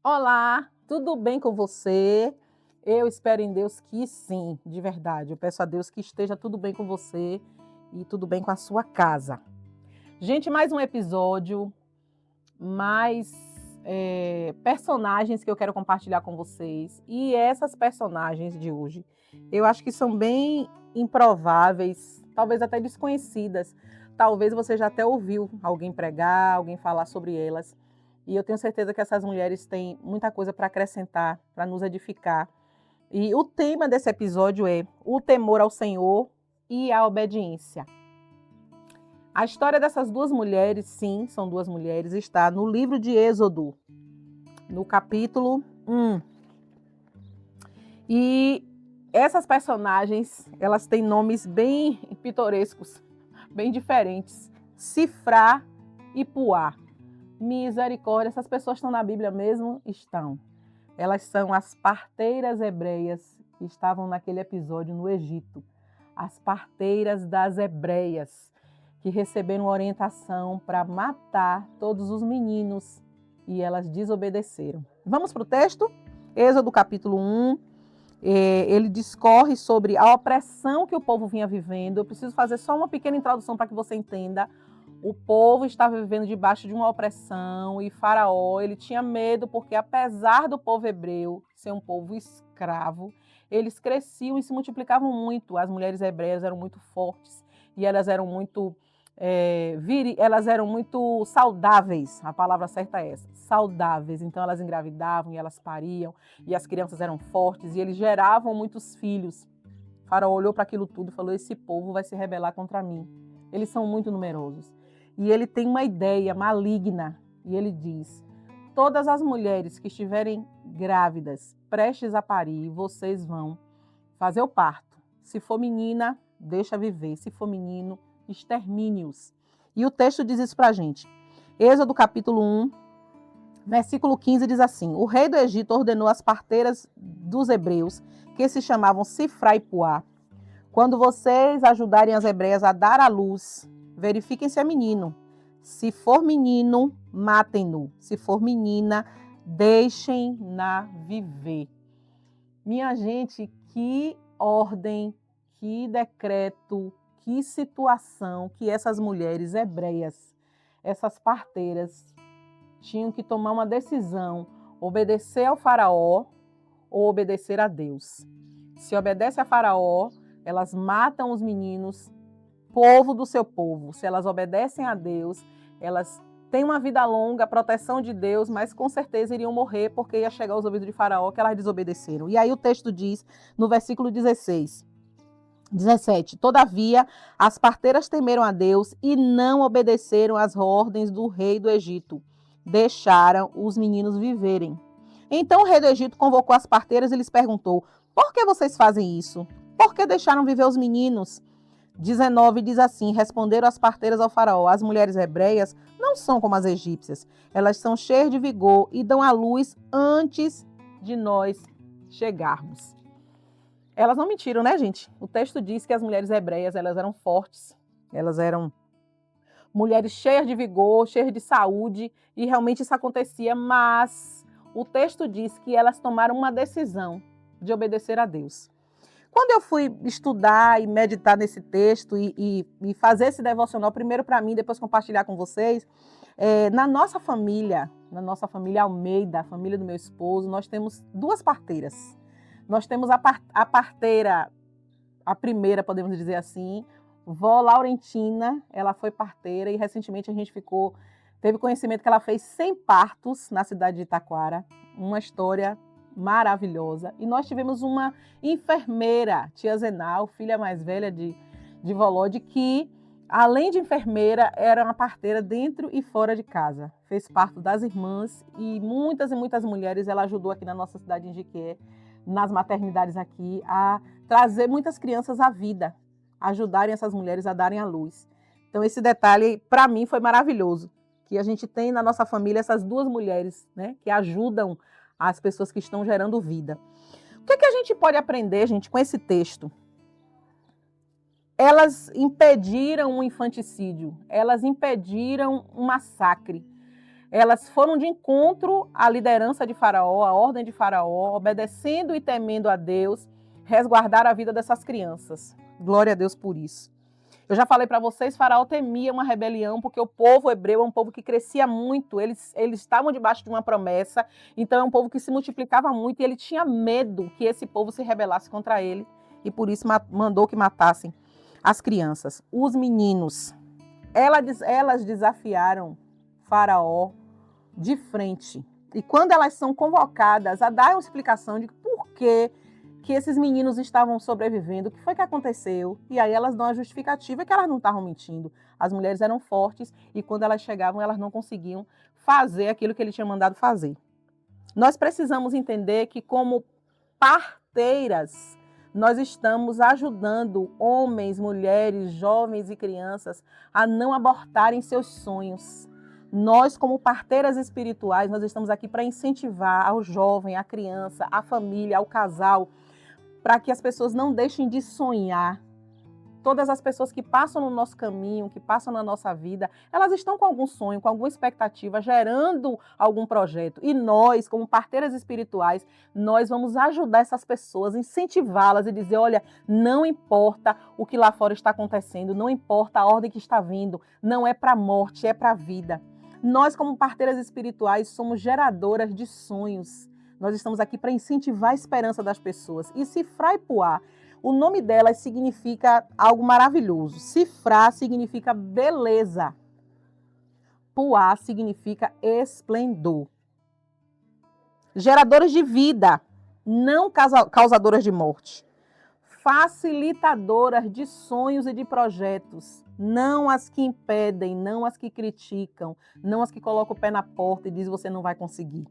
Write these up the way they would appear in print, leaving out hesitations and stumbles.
Olá, tudo bem com você? Eu espero em Deus que sim, de verdade. Eu peço a Deus que esteja tudo bem com você e tudo bem com a sua casa. Gente, mais um episódio, mais personagens que eu quero compartilhar com vocês. E essas personagens de hoje, eu acho que são bem improváveis, talvez até desconhecidas. Talvez você já até ouviu alguém pregar, alguém falar sobre elas. E eu tenho certeza que essas mulheres têm muita coisa para acrescentar, para nos edificar. E o tema desse episódio é o temor ao Senhor e a obediência. A história dessas duas mulheres, sim, são duas mulheres, está no livro de Êxodo, no capítulo 1. E essas personagens, elas têm nomes bem pitorescos, bem diferentes. Sifrá e Puá. Misericórdia, essas pessoas estão na Bíblia mesmo? Estão. Elas são as parteiras hebreias que estavam naquele episódio no Egito. As parteiras das hebreias, que receberam orientação para matar todos os meninos e elas desobedeceram. Vamos para o texto? Êxodo capítulo 1. Ele discorre sobre a opressão que o povo vinha vivendo. Eu preciso fazer só uma pequena introdução para que você entenda. O povo estava vivendo debaixo de uma opressão e Faraó, ele tinha medo porque apesar do povo hebreu ser um povo escravo, eles cresciam e se multiplicavam muito. As mulheres hebreias eram muito fortes e elas eram muito elas eram muito saudáveis, a palavra certa é essa, saudáveis. Então elas engravidavam e elas pariam e as crianças eram fortes e eles geravam muitos filhos. Faraó olhou para aquilo tudo e falou: esse povo vai se rebelar contra mim. Eles são muito numerosos. E ele tem uma ideia maligna. E ele diz: todas as mulheres que estiverem grávidas, prestes a parir, vocês vão fazer o parto. Se for menina, deixa viver. Se for menino, extermine-os. E o texto diz isso para a gente. Êxodo capítulo 1, versículo 15 diz assim: o rei do Egito ordenou às parteiras dos hebreus, que se chamavam Sifrá e Puá: quando vocês ajudarem as hebreias a dar à luz, verifiquem se é menino. Se for menino, matem-no. Se for menina, deixem-na viver. Minha gente, que ordem, que decreto, que situação que essas mulheres hebreias, essas parteiras, tinham que tomar uma decisão: obedecer ao faraó ou obedecer a Deus. Se obedece a faraó, elas matam os meninos, povo do seu povo. Se elas obedecem a Deus, elas têm uma vida longa, proteção de Deus, mas com certeza iriam morrer porque ia chegar aos ouvidos de Faraó que elas desobedeceram. E aí o texto diz, no versículo 17: todavia, as parteiras temeram a Deus e não obedeceram às ordens do rei do Egito. Deixaram os meninos viverem. Então o rei do Egito convocou as parteiras e lhes perguntou: por que vocês fazem isso? Por que deixaram viver os meninos? 19 diz assim: responderam as parteiras ao faraó: as mulheres hebreias não são como as egípcias. Elas são cheias de vigor e dão à luz antes de nós chegarmos. Elas não mentiram, né, gente? O texto diz que as mulheres hebreias, elas eram fortes, elas eram mulheres cheias de vigor, cheias de saúde, e realmente isso acontecia, mas o texto diz que elas tomaram uma decisão de obedecer a Deus. Quando eu fui estudar e meditar nesse texto e fazer esse devocional, primeiro para mim, depois compartilhar com vocês, na nossa família Almeida, a família do meu esposo, nós temos duas parteiras. Nós temos a parteira, a primeira, podemos dizer assim, vó Laurentina, ela foi parteira e recentemente a gente teve conhecimento que ela fez 100 partos na cidade de Itaquara, uma história maravilhosa. E nós tivemos uma enfermeira, tia Zenal, filha mais velha de Volode, que além de enfermeira, era uma parteira dentro e fora de casa. Fez parto das irmãs e muitas mulheres ela ajudou aqui na nossa cidade em Jiquié, nas maternidades aqui, a trazer muitas crianças à vida, ajudarem essas mulheres a darem à luz. Então esse detalhe, para mim, foi maravilhoso, que a gente tem na nossa família essas duas mulheres, né, que ajudam as pessoas que estão gerando vida. O que a gente pode aprender, gente, com esse texto? Elas impediram um infanticídio, elas impediram um massacre. Elas foram de encontro à liderança de Faraó, à ordem de Faraó, obedecendo e temendo a Deus, resguardar a vida dessas crianças. Glória a Deus por isso. Eu já falei para vocês, Faraó temia uma rebelião, porque o povo hebreu é um povo que crescia muito, eles estavam debaixo de uma promessa, então é um povo que se multiplicava muito, e ele tinha medo que esse povo se rebelasse contra ele, e por isso mandou que matassem as crianças. Os meninos, elas desafiaram Faraó de frente, e quando elas são convocadas a dar uma explicação de por que esses meninos estavam sobrevivendo, o que foi que aconteceu? E aí elas dão a justificativa que elas não estavam mentindo. As mulheres eram fortes e quando elas chegavam, elas não conseguiam fazer aquilo que ele tinha mandado fazer. Nós precisamos entender que, como parteiras, nós estamos ajudando homens, mulheres, jovens e crianças a não abortarem seus sonhos. Nós, como parteiras espirituais, nós estamos aqui para incentivar ao jovem, à criança, à família, ao casal, para que as pessoas não deixem de sonhar. Todas as pessoas que passam no nosso caminho, que passam na nossa vida, elas estão com algum sonho, com alguma expectativa, gerando algum projeto. E nós, como parteiras espirituais, nós vamos ajudar essas pessoas, incentivá-las e dizer, olha, não importa o que lá fora está acontecendo, não importa a ordem que está vindo, não é para a morte, é para a vida. Nós, como parteiras espirituais, somos geradoras de sonhos. Nós estamos aqui para incentivar a esperança das pessoas. E Sifrá e Puá, o nome delas significa algo maravilhoso. Sifrá significa beleza. Puá significa esplendor. Geradoras de vida, não causadoras de morte. Facilitadoras de sonhos e de projetos. Não as que impedem, não as que criticam, não as que colocam o pé na porta e dizem você não vai conseguir.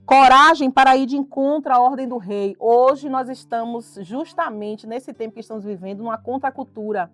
Coragem para ir de encontro à ordem do rei. Hoje nós estamos justamente nesse tempo que estamos vivendo numa contracultura.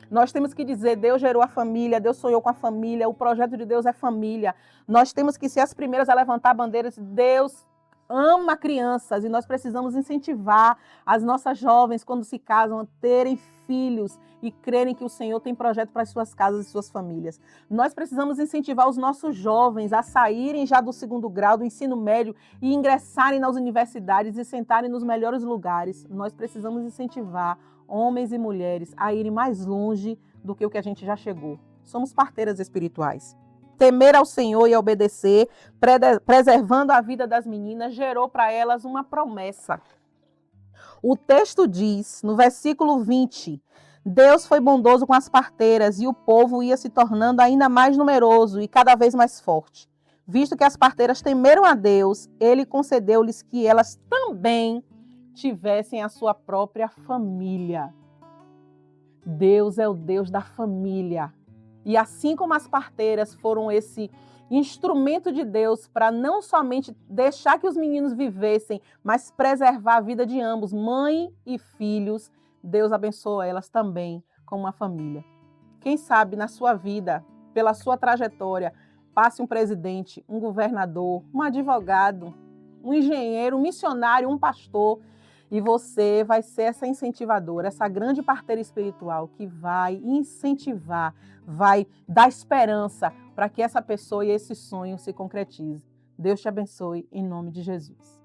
Nós temos que dizer, Deus gerou a família, Deus sonhou com a família, o projeto de Deus é família. Nós temos que ser as primeiras a levantar bandeiras. Deus ama crianças e nós precisamos incentivar as nossas jovens, quando se casam, a terem filhos e crerem que o Senhor tem projeto para as suas casas e suas famílias. Nós precisamos incentivar os nossos jovens a saírem já do segundo grau, do ensino médio e ingressarem nas universidades e sentarem nos melhores lugares. Nós precisamos incentivar homens e mulheres a irem mais longe do que o que a gente já chegou. Somos parteiras espirituais. Temer ao Senhor e obedecer, preservando a vida das meninas, gerou para elas uma promessa. O texto diz, no versículo 20, Deus foi bondoso com as parteiras e o povo ia se tornando ainda mais numeroso e cada vez mais forte. Visto que as parteiras temeram a Deus, ele concedeu-lhes que elas também tivessem a sua própria família. Deus é o Deus da família. E assim como as parteiras foram esse instrumento de Deus para não somente deixar que os meninos vivessem, mas preservar a vida de ambos, mãe e filhos, Deus abençoa elas também com uma família. Quem sabe na sua vida, pela sua trajetória, passe um presidente, um governador, um advogado, um engenheiro, um missionário, um pastor, e você vai ser essa incentivadora, essa grande parteira espiritual que vai incentivar, vai dar esperança para que essa pessoa e esse sonho se concretize. Deus te abençoe em nome de Jesus.